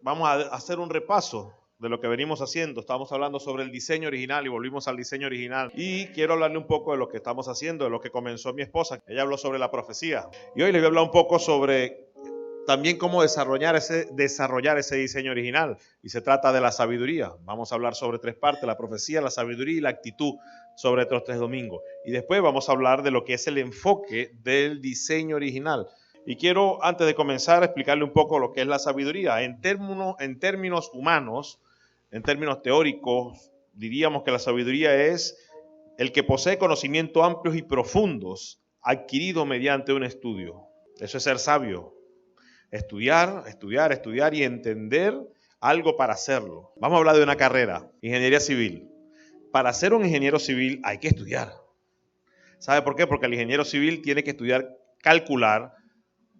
vamos a hacer un repaso de lo que venimos haciendo. Estamos hablando sobre el diseño original y volvimos al diseño original. Y quiero hablarle un poco de lo que estamos haciendo, de lo que comenzó mi esposa. Ella habló sobre la profecía. Y hoy les voy a hablar un poco sobre también cómo desarrollar ese diseño original. Y se trata de la sabiduría. Vamos a hablar sobre tres partes: la profecía, la sabiduría y la actitud, sobre estos 3 domingos. Y después vamos a hablar de lo que es el enfoque del diseño original. Y quiero, antes de comenzar, explicarle un poco lo que es la sabiduría. En términos humanos, en términos teóricos, diríamos que la sabiduría es el que posee conocimientos amplios y profundos adquiridos mediante un estudio. Eso es ser sabio. Estudiar y entender algo para hacerlo. Vamos a hablar de una carrera, ingeniería civil. Para ser un ingeniero civil hay que estudiar. ¿Sabe por qué? Porque el ingeniero civil tiene que estudiar, calcular,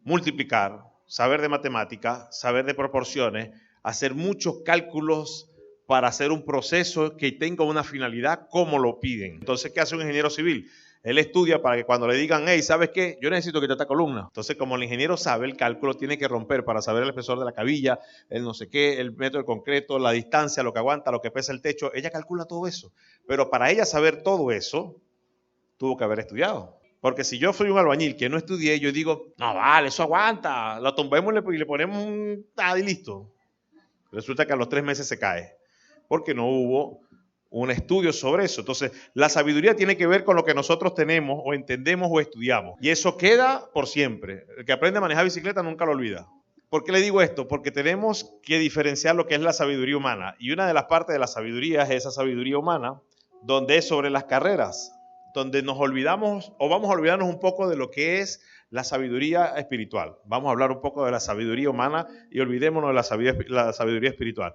multiplicar, saber de matemática, saber de proporciones, hacer muchos cálculos para hacer un proceso que tenga una finalidad como lo piden. Entonces, ¿qué hace un ingeniero civil? Él estudia para que cuando le digan, hey, ¿sabes qué? Yo necesito que esta columna. Entonces, como el ingeniero sabe, el cálculo tiene que romper para saber el espesor de la cabilla, el no sé qué, el metro de concreto, la distancia, lo que aguanta, lo que pesa el techo. Ella calcula todo eso. Pero para ella saber todo eso, tuvo que haber estudiado. Porque si yo soy un albañil que no estudié, yo digo, no vale, eso aguanta, lo tumbemos y le ponemos un y listo. Resulta que a los 3 meses se cae, porque no hubo un estudio sobre eso. Entonces, la sabiduría tiene que ver con lo que nosotros tenemos o entendemos o estudiamos. Y eso queda por siempre. El que aprende a manejar bicicleta nunca lo olvida. ¿Por qué le digo esto? Porque tenemos que diferenciar lo que es la sabiduría humana. Y una de las partes de la sabiduría es esa sabiduría humana, donde es sobre las carreras, donde nos olvidamos o vamos a olvidarnos un poco de lo que es la sabiduría espiritual. Vamos a hablar un poco de la sabiduría humana y olvidémonos de la sabiduría espiritual.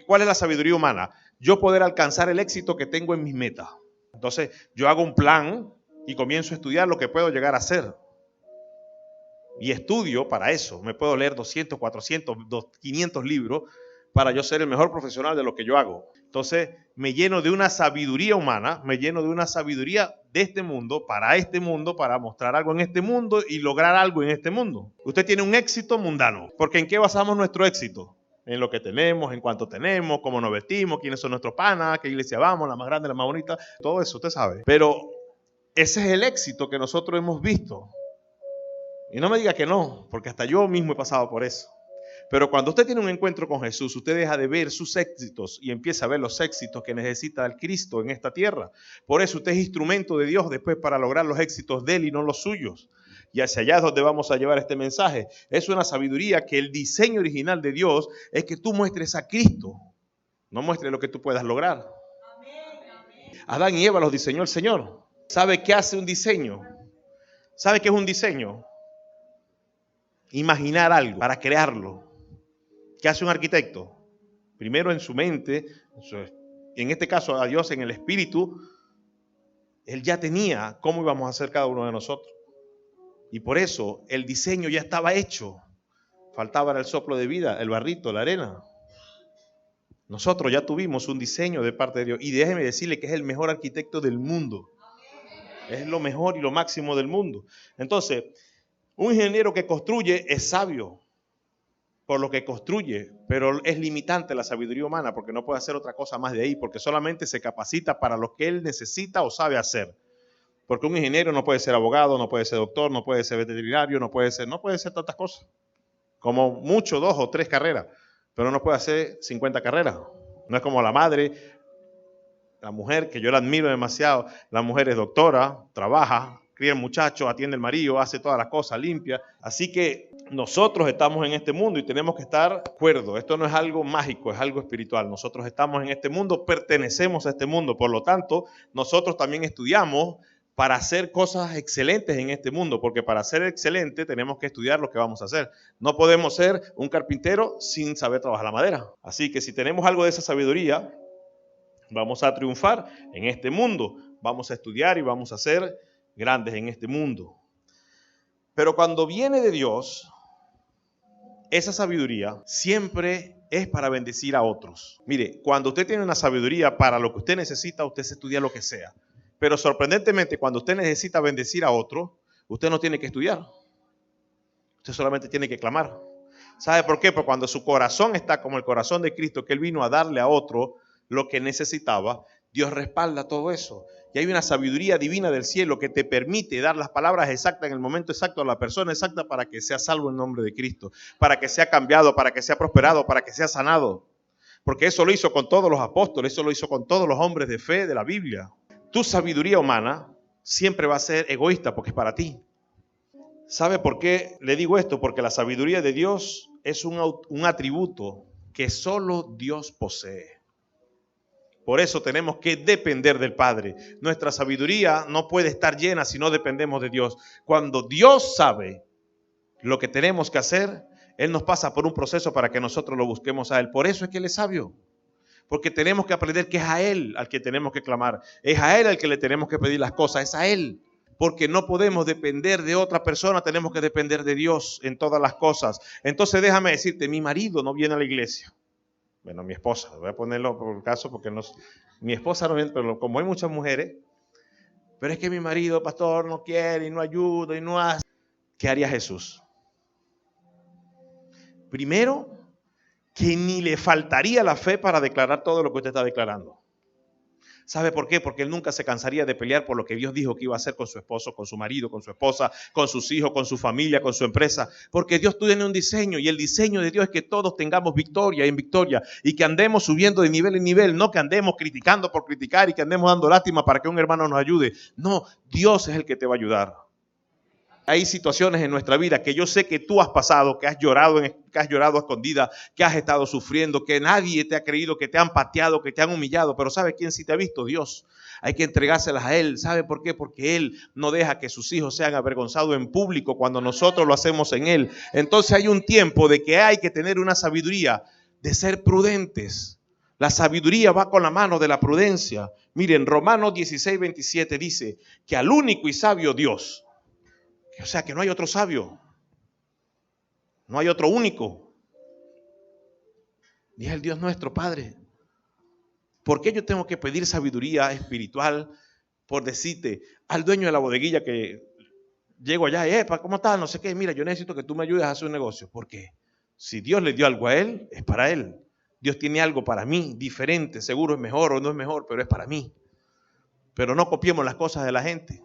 ¿Cuál es la sabiduría humana? Yo poder alcanzar el éxito que tengo en mis metas. Entonces, yo hago un plan y comienzo a estudiar lo que puedo llegar a hacer. Y estudio para eso. Me puedo leer 200, 400, 500 libros para yo ser el mejor profesional de lo que yo hago. Entonces, me lleno de una sabiduría humana, me lleno de una sabiduría de este mundo, para mostrar algo en este mundo y lograr algo en este mundo. Usted tiene un éxito mundano, porque ¿en qué basamos nuestro éxito? En lo que tenemos, en cuánto tenemos, cómo nos vestimos, quiénes son nuestros panas, qué iglesia vamos, la más grande, la más bonita, todo eso usted sabe. Pero ese es el éxito que nosotros hemos visto. Y no me diga que no, porque hasta yo mismo he pasado por eso. Pero cuando usted tiene un encuentro con Jesús, usted deja de ver sus éxitos y empieza a ver los éxitos que necesita el Cristo en esta tierra. Por eso usted es instrumento de Dios después para lograr los éxitos de Él y no los suyos. Y hacia allá es donde vamos a llevar este mensaje. Es una sabiduría que el diseño original de Dios es que tú muestres a Cristo, no muestres lo que tú puedas lograr. Adán y Eva los diseñó el Señor. ¿Sabe qué hace un diseño? ¿Sabe qué es un diseño? Imaginar algo para crearlo. ¿Qué hace un arquitecto? Primero en su mente, en este caso a Dios en el espíritu, Él ya tenía cómo íbamos a hacer cada uno de nosotros. Y por eso el diseño ya estaba hecho. Faltaba el soplo de vida, el barrito, la arena. Nosotros ya tuvimos un diseño de parte de Dios. Y déjeme decirle que es el mejor arquitecto del mundo. Es lo mejor y lo máximo del mundo. Entonces, un ingeniero que construye es sabio por lo que construye, pero es limitante la sabiduría humana porque no puede hacer otra cosa más de ahí, porque solamente se capacita para lo que él necesita o sabe hacer. Porque un ingeniero no puede ser abogado, no puede ser doctor, no puede ser veterinario, no puede ser tantas cosas. Como mucho 2 o 3 carreras, pero no puede hacer 50 carreras. No es como la madre, la mujer, que yo la admiro demasiado. La mujer es doctora, trabaja, cría el muchacho, atiende el marido, hace todas las cosas, limpia. Así que nosotros estamos en este mundo y tenemos que estar de acuerdo. Esto no es algo mágico, es algo espiritual. Nosotros estamos en este mundo, pertenecemos a este mundo. Por lo tanto, nosotros también estudiamos para hacer cosas excelentes en este mundo, porque para ser excelente tenemos que estudiar lo que vamos a hacer. No podemos ser un carpintero sin saber trabajar la madera. Así que si tenemos algo de esa sabiduría, vamos a triunfar en este mundo. Vamos a estudiar y vamos a ser grandes en este mundo. Pero cuando viene de Dios, esa sabiduría siempre es para bendecir a otros. Mire, cuando usted tiene una sabiduría para lo que usted necesita, usted se estudia lo que sea. Pero sorprendentemente, cuando usted necesita bendecir a otro, usted no tiene que estudiar. Usted solamente tiene que clamar. ¿Sabe por qué? Porque cuando su corazón está como el corazón de Cristo, que Él vino a darle a otro lo que necesitaba, Dios respalda todo eso. Y hay una sabiduría divina del cielo que te permite dar las palabras exactas en el momento exacto a la persona exacta para que sea salvo en nombre de Cristo, para que sea cambiado, para que sea prosperado, para que sea sanado. Porque eso lo hizo con todos los apóstoles, eso lo hizo con todos los hombres de fe de la Biblia. Tu sabiduría humana siempre va a ser egoísta porque es para ti. ¿Sabe por qué le digo esto? Porque la sabiduría de Dios es un atributo que solo Dios posee. Por eso tenemos que depender del Padre. Nuestra sabiduría no puede estar llena si no dependemos de Dios. Cuando Dios sabe lo que tenemos que hacer, Él nos pasa por un proceso para que nosotros lo busquemos a Él. Por eso es que Él es sabio. Porque tenemos que aprender que es a Él al que tenemos que clamar. Es a Él al que le tenemos que pedir las cosas. Es a Él. Porque no podemos depender de otra persona, tenemos que depender de Dios en todas las cosas. Entonces déjame decirte, mi marido no viene a la iglesia. Bueno, mi esposa, voy a ponerlo por caso porque mi esposa no viene, pero como hay muchas mujeres, pero es que mi marido, pastor, no quiere y no ayuda y no hace. ¿Qué haría Jesús? Primero, que ni le faltaría la fe para declarar todo lo que usted está declarando. ¿Sabe por qué? Porque él nunca se cansaría de pelear por lo que Dios dijo que iba a hacer con su esposo, con su marido, con su esposa, con sus hijos, con su familia, con su empresa. Porque Dios tiene un diseño y el diseño de Dios es que todos tengamos victoria en victoria y que andemos subiendo de nivel en nivel, no que andemos criticando por criticar y que andemos dando lástima para que un hermano nos ayude. No, Dios es el que te va a ayudar. Hay situaciones en nuestra vida que yo sé que tú has pasado, que has llorado a escondida, que has estado sufriendo, que nadie te ha creído, que te han pateado, que te han humillado. Pero ¿sabe quién sí te ha visto? Dios. Hay que entregárselas a Él. ¿Sabe por qué? Porque Él no deja que sus hijos sean avergonzados en público cuando nosotros lo hacemos en Él. Entonces hay un tiempo de que hay que tener una sabiduría de ser prudentes. La sabiduría va con la mano de la prudencia. Miren, Romanos 16:27 dice que al único y sabio Dios, o sea que no hay otro sabio, no hay otro único, y es el Dios nuestro Padre. ¿Por qué yo tengo que pedir sabiduría espiritual por decirte al dueño de la bodeguilla que llego allá, ¿cómo estás? No sé qué, mira, yo necesito que tú me ayudes a hacer un negocio? ¿Por qué? Si Dios le dio algo a él, es para él. Dios tiene algo para mí, diferente, seguro es mejor o no es mejor, pero es para mí. Pero no copiemos las cosas de la gente.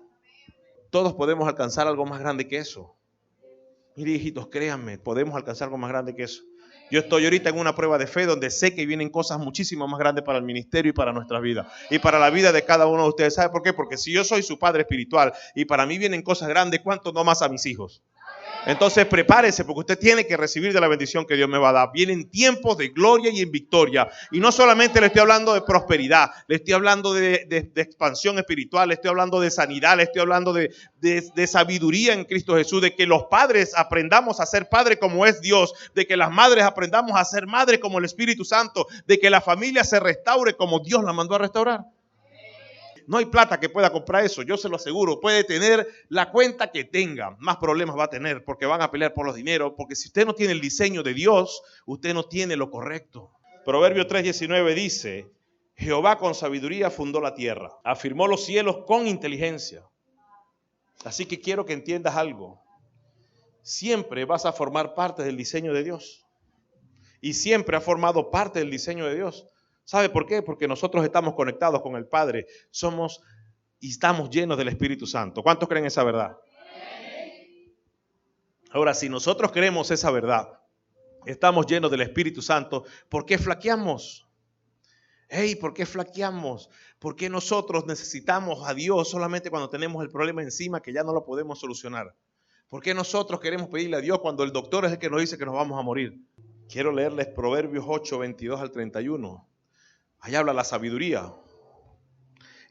Todos podemos alcanzar algo más grande que eso. Mire, hijitos, créanme, podemos alcanzar algo más grande que eso. Yo estoy ahorita en una prueba de fe donde sé que vienen cosas muchísimo más grandes para el ministerio y para nuestras vidas. Y para la vida de cada uno de ustedes. ¿Sabe por qué? Porque si yo soy su padre espiritual y para mí vienen cosas grandes, ¿cuánto no más a mis hijos? Entonces prepárese porque usted tiene que recibir de la bendición que Dios me va a dar. Vienen tiempos de gloria y en victoria. Y no solamente le estoy hablando de prosperidad, le estoy hablando de expansión espiritual, le estoy hablando de sanidad, le estoy hablando de sabiduría en Cristo Jesús, de que los padres aprendamos a ser padre como es Dios, de que las madres aprendamos a ser madre como el Espíritu Santo, de que la familia se restaure como Dios la mandó a restaurar. No hay plata que pueda comprar eso, yo se lo aseguro. Puede tener la cuenta que tenga, más problemas va a tener porque van a pelear por los dineros. Porque si usted no tiene el diseño de Dios, usted no tiene lo correcto. Proverbio 3:19 dice: Jehová con sabiduría fundó la tierra, afirmó los cielos con inteligencia. Así que quiero que entiendas algo. Siempre vas a formar parte del diseño de Dios. Y siempre ha formado parte del diseño de Dios. ¿Sabe por qué? Porque nosotros estamos conectados con el Padre. Somos y estamos llenos del Espíritu Santo. ¿Cuántos creen esa verdad? Ahora, si nosotros creemos esa verdad, estamos llenos del Espíritu Santo, ¿por qué flaqueamos? ¿Por qué flaqueamos? ¿Por qué nosotros necesitamos a Dios solamente cuando tenemos el problema encima que ya no lo podemos solucionar? ¿Por qué nosotros queremos pedirle a Dios cuando el doctor es el que nos dice que nos vamos a morir? Quiero leerles Proverbios 8:22 al 31. Ahí habla la sabiduría.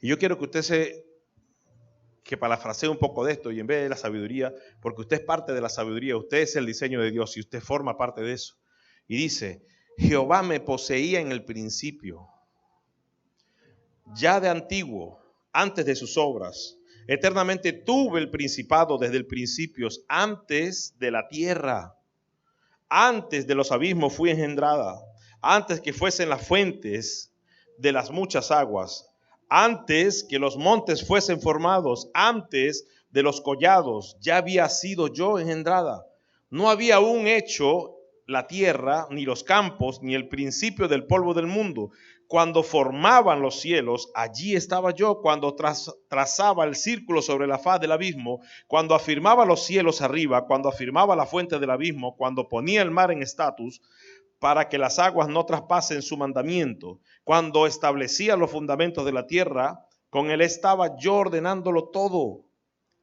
Y yo quiero que usted que parafrasee un poco de esto y en vez de la sabiduría, porque usted es parte de la sabiduría, usted es el diseño de Dios y usted forma parte de eso. Y dice: Jehová me poseía en el principio, ya de antiguo, antes de sus obras. Eternamente tuve el principado desde el principio, antes de la tierra. Antes de los abismos fui engendrada, antes que fuesen las fuentes de las muchas aguas, antes que los montes fuesen formados, antes de los collados, ya había sido yo engendrada. No había aún hecho la tierra, ni los campos, ni el principio del polvo del mundo. Cuando formaban los cielos, allí estaba yo. Cuando trazaba el círculo sobre la faz del abismo, cuando afirmaba los cielos arriba, cuando afirmaba la fuente del abismo, cuando ponía el mar en estatus, para que las aguas no traspasen su mandamiento, cuando establecía los fundamentos de la tierra, con él estaba yo ordenándolo todo.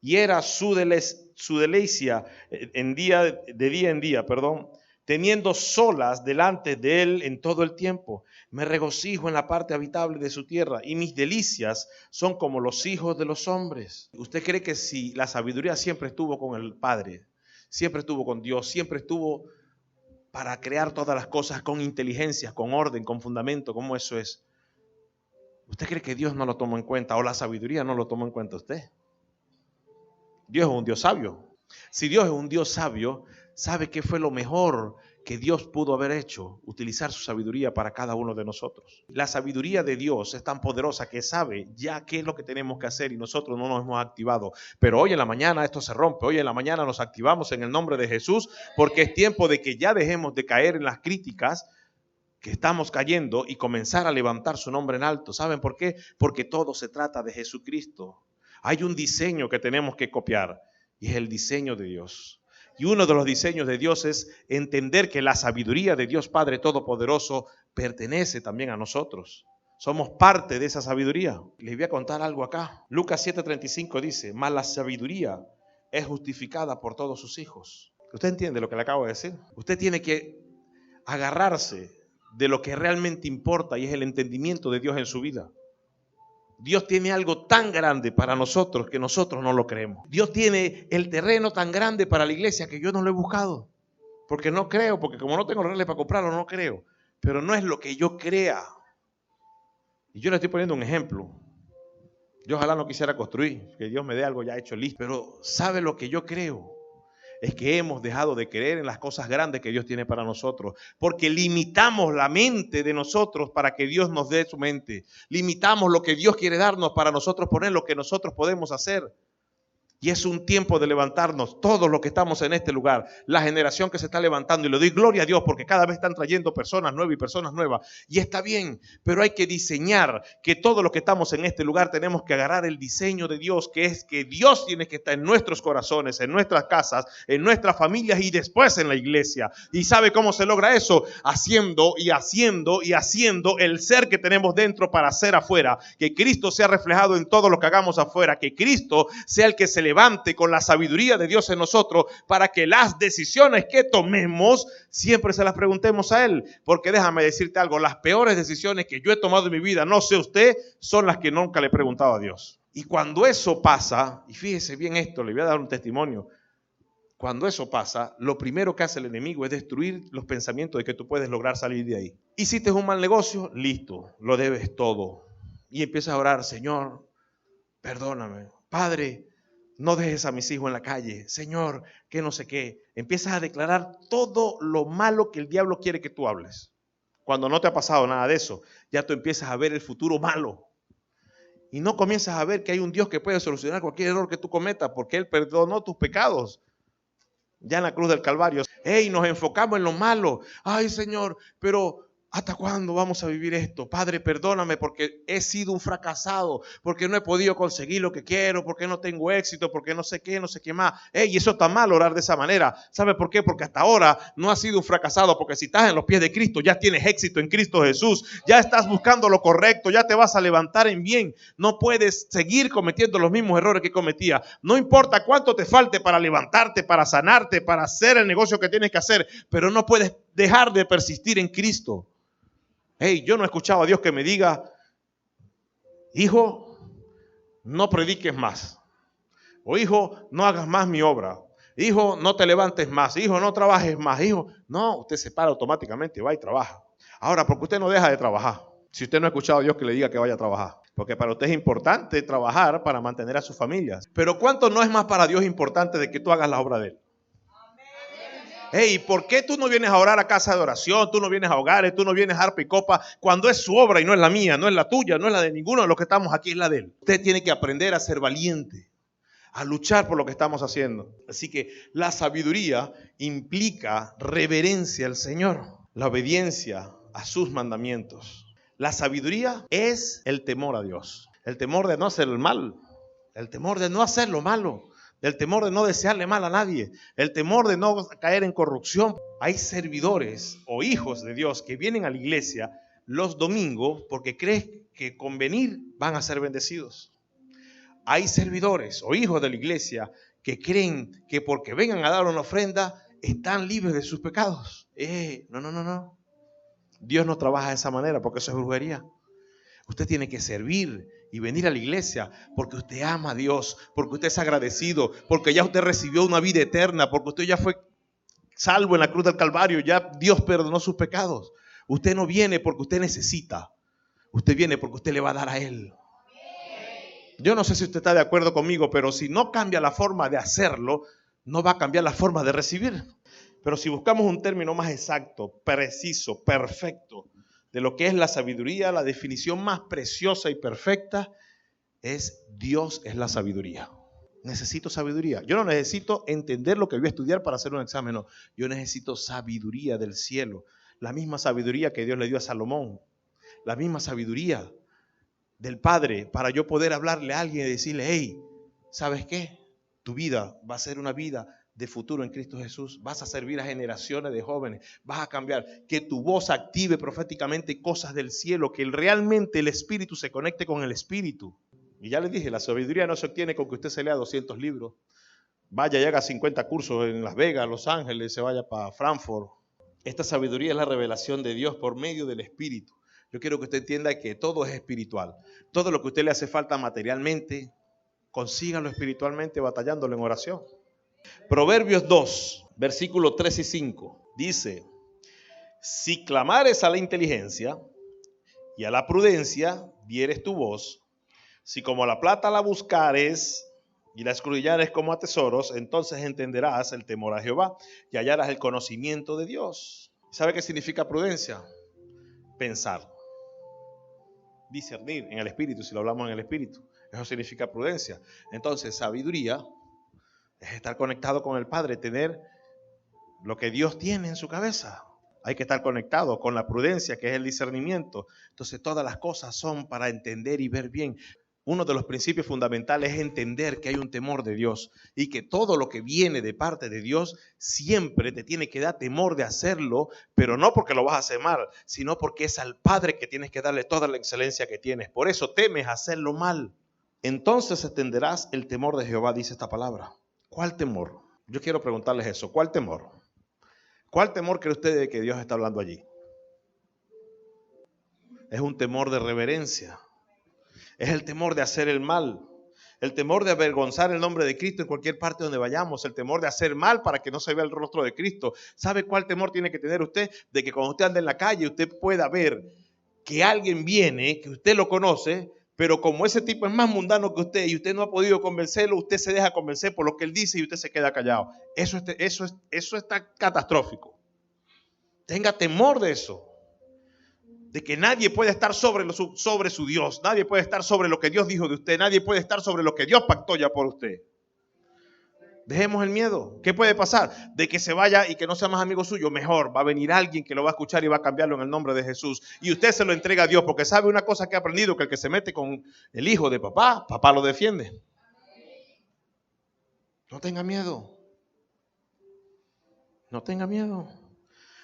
Y era su delicia de día en día, teniendo solas delante de él en todo el tiempo. Me regocijo en la parte habitable de su tierra, y mis delicias son como los hijos de los hombres. ¿Usted cree que si la sabiduría siempre estuvo con el Padre, siempre estuvo con Dios, siempre estuvo para crear todas las cosas con inteligencia, con orden, con fundamento, como eso es? ¿Usted cree que Dios no lo tomó en cuenta, o la sabiduría no lo tomó en cuenta usted? Dios es un Dios sabio. Si Dios es un Dios sabio, ¿sabe qué fue lo mejor que Dios pudo haber hecho? Utilizar su sabiduría para cada uno de nosotros. La sabiduría de Dios es tan poderosa que sabe ya qué es lo que tenemos que hacer y nosotros no nos hemos activado. Pero hoy en la mañana esto se rompe. Hoy en la mañana nos activamos en el nombre de Jesús, porque es tiempo de que ya dejemos de caer en las críticas que estamos cayendo y comenzar a levantar su nombre en alto. ¿Saben por qué? Porque todo se trata de Jesucristo. Hay un diseño que tenemos que copiar y es el diseño de Dios. Y uno de los diseños de Dios es entender que la sabiduría de Dios Padre Todopoderoso pertenece también a nosotros. Somos parte de esa sabiduría. Les voy a contar algo acá. Lucas 7:35 dice: mas la sabiduría es justificada por todos sus hijos. ¿Usted entiende lo que le acabo de decir? Usted tiene que agarrarse de lo que realmente importa, y es el entendimiento de Dios en su vida. Dios tiene algo tan grande para nosotros que nosotros no lo creemos. Dios tiene el terreno tan grande para la iglesia que yo no lo he buscado. Porque no creo, porque como no tengo reales para comprarlo, no creo. Pero no es lo que yo crea. Y yo le estoy poniendo un ejemplo. Yo ojalá no quisiera construir, que Dios me dé algo ya hecho listo. Pero ¿sabe lo que yo creo? Es que hemos dejado de creer en las cosas grandes que Dios tiene para nosotros, porque limitamos la mente de nosotros para que Dios nos dé su mente. Limitamos lo que Dios quiere darnos para nosotros poner lo que nosotros podemos hacer. Y es un tiempo de levantarnos, todos los que estamos en este lugar, la generación que se está levantando, y le doy gloria a Dios porque cada vez están trayendo personas nuevas y personas nuevas, y está bien, pero hay que diseñar que todos los que estamos en este lugar tenemos que agarrar el diseño de Dios, que es que Dios tiene que estar en nuestros corazones, en nuestras casas, en nuestras familias y después en la iglesia. ¿Y sabe cómo se logra eso? Haciendo y haciendo y haciendo el ser que tenemos dentro para hacer afuera, que Cristo sea reflejado en todo lo que hagamos afuera, que Cristo sea el que se levante con la sabiduría de Dios en nosotros, para que las decisiones que tomemos siempre se las preguntemos a Él. Porque déjame decirte algo, las peores decisiones que yo he tomado en mi vida, no sé usted, son las que nunca le he preguntado a Dios. Y cuando eso pasa, y fíjese bien esto, le voy a dar un testimonio. Cuando eso pasa, lo primero que hace el enemigo es destruir los pensamientos de que tú puedes lograr salir de ahí. Hiciste un mal negocio, listo, lo debes todo. Y empiezas a orar: Señor, perdóname. Padre, no dejes a mis hijos en la calle. Señor, que no sé qué. Empiezas a declarar todo lo malo que el diablo quiere que tú hables. Cuando no te ha pasado nada de eso, ya tú empiezas a ver el futuro malo. Y no comienzas a ver que hay un Dios que puede solucionar cualquier error que tú cometas, porque Él perdonó tus pecados ya en la cruz del Calvario. Nos enfocamos en lo malo. Ay, Señor, pero ¿hasta cuándo vamos a vivir esto? Padre, perdóname porque he sido un fracasado, porque no he podido conseguir lo que quiero, porque no tengo éxito, porque no sé qué más. Y eso está mal, orar de esa manera. ¿Sabe por qué? Porque hasta ahora no has sido un fracasado, porque si estás en los pies de Cristo, ya tienes éxito en Cristo Jesús. Ya estás buscando lo correcto, ya te vas a levantar en bien. No puedes seguir cometiendo los mismos errores que cometía. No importa cuánto te falte para levantarte, para sanarte, para hacer el negocio que tienes que hacer, pero no puedes dejar de persistir en Cristo. Yo no he escuchado a Dios que me diga: hijo, no prediques más. O hijo, no hagas más mi obra. Hijo, no te levantes más. Hijo, no trabajes más. Hijo, no, usted se para automáticamente, va y trabaja. Ahora, ¿por qué usted no deja de trabajar? Si usted no ha escuchado a Dios que le diga que vaya a trabajar. Porque para usted es importante trabajar para mantener a sus familias. Pero ¿cuánto no es más para Dios importante de que tú hagas la obra de Él? ¿Por qué tú no vienes a orar a casa de oración? Tú no vienes a hogares, tú no vienes a arpa y copa, cuando es su obra y no es la mía, no es la tuya, no es la de ninguno de los que estamos aquí, es la de Él. Usted tiene que aprender a ser valiente, a luchar por lo que estamos haciendo. Así que la sabiduría implica reverencia al Señor, la obediencia a sus mandamientos. La sabiduría es el temor a Dios, el temor de no hacer el mal, el temor de no hacer lo malo, el temor de no desearle mal a nadie, el temor de no caer en corrupción. Hay servidores o hijos de Dios que vienen a la iglesia los domingos porque creen que con venir van a ser bendecidos. Hay servidores o hijos de la iglesia que creen que porque vengan a dar una ofrenda están libres de sus pecados. No. Dios no trabaja de esa manera porque eso es brujería. Usted tiene que servir y venir a la iglesia porque usted ama a Dios, porque usted es agradecido, porque ya usted recibió una vida eterna, porque usted ya fue salvo en la cruz del Calvario, ya Dios perdonó sus pecados. Usted no viene porque usted necesita, usted viene porque usted le va a dar a Él. Yo no sé si usted está de acuerdo conmigo, pero si no cambia la forma de hacerlo, no va a cambiar la forma de recibir. Pero si buscamos un término más exacto, preciso, perfecto, de lo que es la sabiduría, la definición más preciosa y perfecta es Dios es la sabiduría. Necesito sabiduría. Yo no necesito entender lo que voy a estudiar para hacer un examen, no. Yo necesito sabiduría del cielo. La misma sabiduría que Dios le dio a Salomón. La misma sabiduría del Padre para yo poder hablarle a alguien y decirle, hey, ¿sabes qué? Tu vida va a ser una vida de futuro en Cristo Jesús. Vas a servir a generaciones de jóvenes. Vas a cambiar. Que tu voz active proféticamente cosas del cielo. Que realmente el Espíritu se conecte con el Espíritu. Y ya les dije, la sabiduría no se obtiene con que usted se lea 200 libros. Vaya y haga 50 cursos en Las Vegas, Los Ángeles, se vaya para Frankfurt. Esta sabiduría es la revelación de Dios por medio del Espíritu. Yo quiero que usted entienda que todo es espiritual. Todo lo que a usted le hace falta materialmente, consígalo espiritualmente batallándolo en oración. Proverbios 2, versículos 3 y 5, dice, si clamares a la inteligencia y a la prudencia dieres tu voz, si como la plata la buscares y la escudriñares como a tesoros, entonces entenderás el temor a Jehová y hallarás el conocimiento de Dios. ¿Sabe qué significa prudencia? Pensar. Discernir en el espíritu, si lo hablamos en el espíritu. Eso significa prudencia. Entonces, sabiduría es estar conectado con el Padre, tener lo que Dios tiene en su cabeza. Hay que estar conectado con la prudencia, que es el discernimiento. Entonces, todas las cosas son para entender y ver bien. Uno de los principios fundamentales es entender que hay un temor de Dios y que todo lo que viene de parte de Dios siempre te tiene que dar temor de hacerlo, pero no porque lo vas a hacer mal, sino porque es al Padre que tienes que darle toda la excelencia que tienes. Por eso temes hacerlo mal. Entonces entenderás el temor de Jehová, dice esta palabra. ¿Cuál temor? Yo quiero preguntarles eso. ¿Cuál temor? ¿Cuál temor cree usted de que Dios está hablando allí? Es un temor de reverencia. Es el temor de hacer el mal, el temor de avergonzar el nombre de Cristo en cualquier parte donde vayamos, el temor de hacer mal para que no se vea el rostro de Cristo. ¿Sabe cuál temor tiene que tener usted? De que cuando usted ande en la calle usted pueda ver que alguien viene, que usted lo conoce, pero como ese tipo es más mundano que usted y usted no ha podido convencerlo, usted se deja convencer por lo que él dice y usted se queda callado. Eso está catastrófico. Tenga temor de eso. De que nadie puede estar sobre su Dios, nadie puede estar sobre lo que Dios dijo de usted, nadie puede estar sobre lo que Dios pactó ya por usted. Dejemos el miedo. ¿Qué puede pasar? De que se vaya y que no sea más amigo suyo. Mejor, va a venir alguien que lo va a escuchar y va a cambiarlo en el nombre de Jesús. Y usted se lo entrega a Dios porque sabe una cosa que ha aprendido, que el que se mete con el hijo de papá, papá lo defiende. No tenga miedo. No tenga miedo.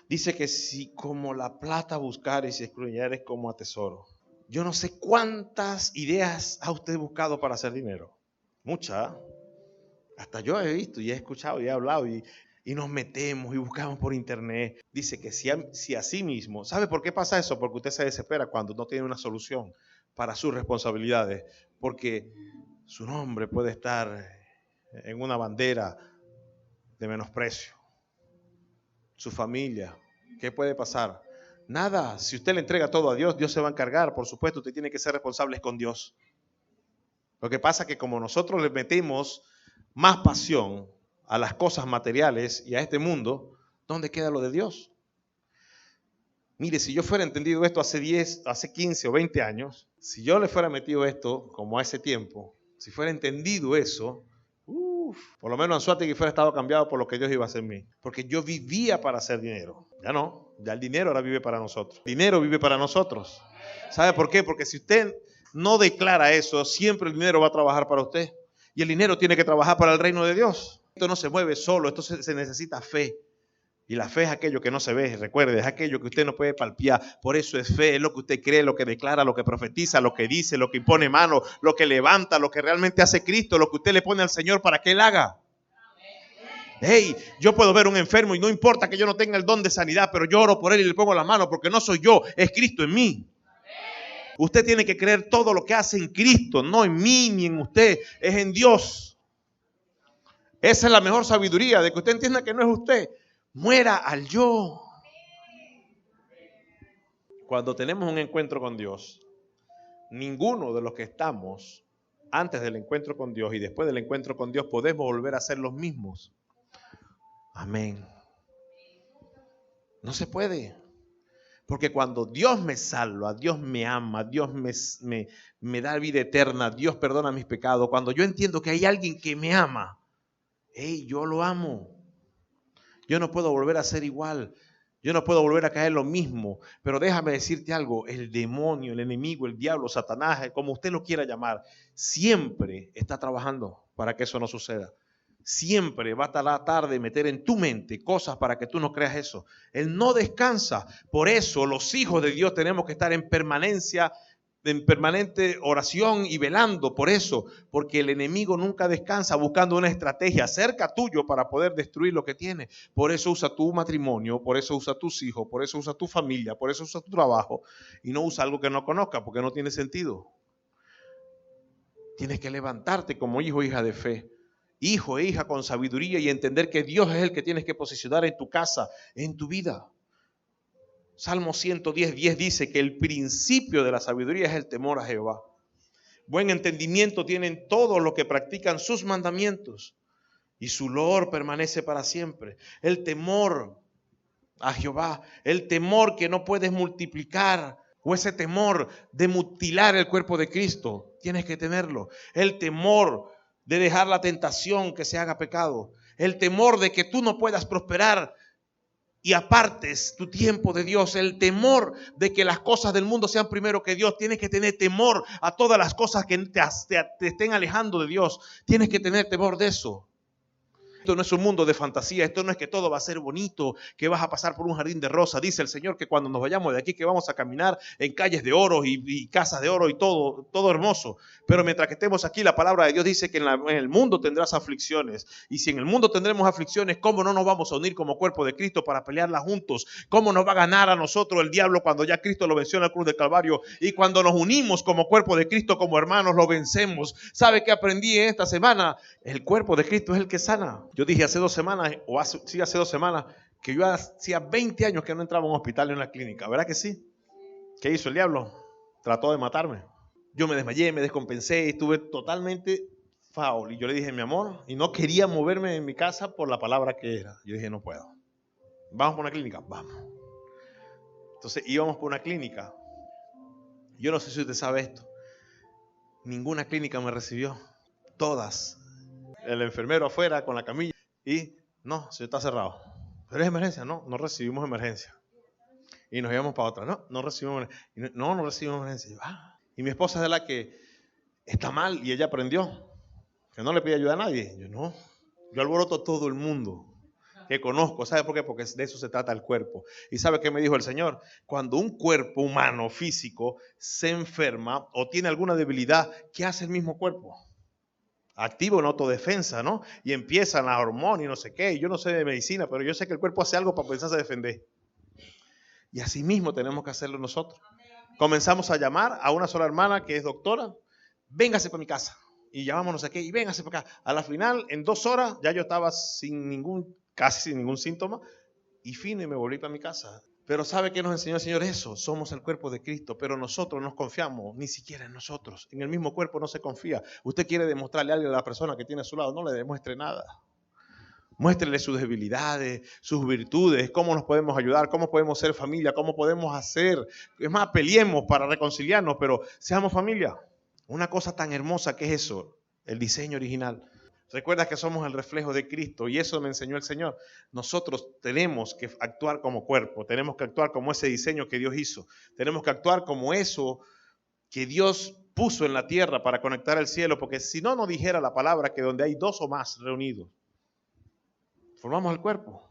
Dice que si como la plata buscares y escudriñares como a tesoro. Yo no sé cuántas ideas ha usted buscado para hacer dinero. Muchas. Hasta yo he visto y he escuchado y he hablado y nos metemos y buscamos por internet. Dice que si así mismo, ¿sabe por qué pasa eso? Porque usted se desespera cuando no tiene una solución para sus responsabilidades. Porque su nombre puede estar en una bandera de menosprecio. Su familia, ¿qué puede pasar? Nada, si usted le entrega todo a Dios, Dios se va a encargar. Por supuesto, usted tiene que ser responsable con Dios. Lo que pasa es que como nosotros le metemos más pasión a las cosas materiales y a este mundo, ¿dónde queda lo de Dios? Mire, si yo fuera entendido esto hace 15 o 20 años, si yo le fuera metido esto como a ese tiempo, si fuera entendido eso, Por lo menos Anzoátegui fuera estado cambiado por lo que Dios iba a hacer en mí. Porque yo vivía para hacer dinero. Ya no, ya el dinero ahora vive para nosotros. El dinero vive para nosotros. ¿Sabe por qué? Porque si usted no declara eso, siempre el dinero va a trabajar para usted. Y el dinero tiene que trabajar para el reino de Dios. Esto no se mueve solo, esto se necesita fe. Y la fe es aquello que no se ve, recuerde, es aquello que usted no puede palpiar. Por eso es fe, es lo que usted cree, lo que declara, lo que profetiza, lo que dice, lo que impone mano, lo que levanta, lo que realmente hace Cristo, lo que usted le pone al Señor para que Él haga. Hey, yo puedo ver un enfermo y no importa que yo no tenga el don de sanidad, pero yo oro por él y le pongo la mano porque no soy yo, es Cristo en mí. Usted tiene que creer todo lo que hace en Cristo, no en mí ni en usted, es en Dios. Esa es la mejor sabiduría, de que usted entienda que no es usted. Muera al yo. Cuando tenemos un encuentro con Dios, ninguno de los que estamos antes del encuentro con Dios y después del encuentro con Dios podemos volver a ser los mismos. Amén. No se puede. Porque cuando Dios me salva, Dios me ama, Dios me da vida eterna, Dios perdona mis pecados. Cuando yo entiendo que hay alguien que me ama, hey, yo lo amo. Yo no puedo volver a ser igual. Yo no puedo volver a caer lo mismo. Pero déjame decirte algo. El demonio, el enemigo, el diablo, Satanás, como usted lo quiera llamar, siempre está trabajando para que eso no suceda. Siempre va a tratar de meter en tu mente cosas para que tú no creas eso. Él no descansa. Por eso los hijos de Dios tenemos que estar en permanente oración y velando por eso, porque el enemigo nunca descansa buscando una estrategia cerca tuyo para poder destruir lo que tiene. Por eso usa tu matrimonio, por eso usa tus hijos, por eso usa tu familia, por eso usa tu trabajo y no usa algo que no conozca porque no tiene sentido. Tienes que levantarte como hijo e hija de fe, hijo e hija con sabiduría y entender que Dios es el que tienes que posicionar en tu casa, en tu vida. Salmo 110:10 dice que el principio de la sabiduría es el temor a Jehová. Buen entendimiento tienen todos los que practican sus mandamientos y su loor permanece para siempre. El temor a Jehová, el temor que no puedes multiplicar o ese temor de mutilar el cuerpo de Cristo, tienes que tenerlo. El temor de dejar la tentación que se haga pecado. El temor de que tú no puedas prosperar y apartes tu tiempo de Dios, el temor de que las cosas del mundo sean primero que Dios. Tienes que tener temor a todas las cosas que te estén alejando de Dios. Tienes que tener temor de eso. Esto no es un mundo de fantasía, esto no es que todo va a ser bonito, que vas a pasar por un jardín de rosas. Dice el Señor que cuando nos vayamos de aquí que vamos a caminar en calles de oro y casas de oro y todo hermoso. Pero mientras que estemos aquí, la palabra de Dios dice que en el mundo tendrás aflicciones. Y si en el mundo tendremos aflicciones, ¿cómo no nos vamos a unir como cuerpo de Cristo para pelearlas juntos? ¿Cómo nos va a ganar a nosotros el diablo cuando ya Cristo lo venció en la cruz del Calvario? Y cuando nos unimos como cuerpo de Cristo, como hermanos, lo vencemos. ¿Sabe qué aprendí esta semana? El cuerpo de Cristo es el que sana. Yo dije hace 2 semanas, hace 2 semanas, que yo hacía 20 años que no entraba a un hospital ni a una clínica. ¿Verdad que sí? ¿Qué hizo el diablo? Trató de matarme. Yo me desmayé, me descompensé, estuve totalmente foul. Y yo le dije, mi amor, y no quería moverme en mi casa por la palabra que era. Yo dije, no puedo. ¿Vamos por una clínica? Vamos. Entonces íbamos por una clínica. Yo no sé si usted sabe esto. Ninguna clínica me recibió. Todas. El enfermero afuera con la camilla. Y no, se está cerrado. Pero es emergencia. No recibimos emergencia. Y nos íbamos para otra. No recibimos emergencia. No recibimos emergencia. Y mi esposa es de la que está mal y ella aprendió. Que no le pide ayuda a nadie. Yo no. Yo alboroto a todo el mundo que conozco. ¿Sabe por qué? Porque de eso se trata el cuerpo. ¿Y sabe qué me dijo el Señor? Cuando un cuerpo humano, físico, se enferma o tiene alguna debilidad, ¿qué hace el mismo cuerpo? Activa una autodefensa, ¿no? Y empiezan las hormonas y no sé qué. Yo no sé de medicina, pero yo sé que el cuerpo hace algo para pensarse a defender. Y así mismo tenemos que hacerlo nosotros. Comenzamos a llamar a una sola hermana que es doctora. Véngase para mi casa. Y llamamos no sé qué. Y véngase para acá. A la final, en 2 horas, ya yo estaba casi sin ningún síntoma. Y me volví para mi casa. Pero ¿sabe qué nos enseñó el Señor? Eso, somos el cuerpo de Cristo, pero nosotros no nos confiamos ni siquiera en nosotros. En el mismo cuerpo no se confía. Usted quiere demostrarle a alguien a la persona que tiene a su lado, no le demuestre nada. Muéstrele sus debilidades, sus virtudes, cómo nos podemos ayudar, cómo podemos ser familia, cómo podemos hacer. Es más, peleemos para reconciliarnos, pero seamos familia. Una cosa tan hermosa que es eso, el diseño original. Recuerda que somos el reflejo de Cristo y eso me enseñó el Señor. Nosotros tenemos que actuar como cuerpo, tenemos que actuar como ese diseño que Dios hizo, tenemos que actuar como eso que Dios puso en la tierra para conectar el cielo, porque si no nos dijera la palabra que donde hay dos o más reunidos, formamos el cuerpo.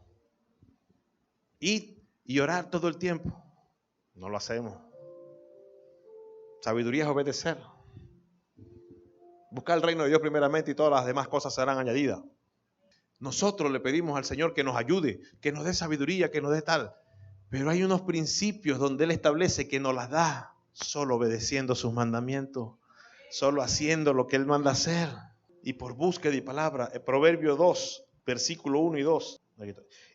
Y orar todo el tiempo. No lo hacemos. Sabiduría es obedecer. Buscar el reino de Dios primeramente y todas las demás cosas serán añadidas. Nosotros le pedimos al Señor que nos ayude, que nos dé sabiduría, que nos dé tal. Pero hay unos principios donde Él establece que nos las da solo obedeciendo sus mandamientos, solo haciendo lo que Él manda hacer y por búsqueda y palabra. Proverbio 2, versículo 1 y 2.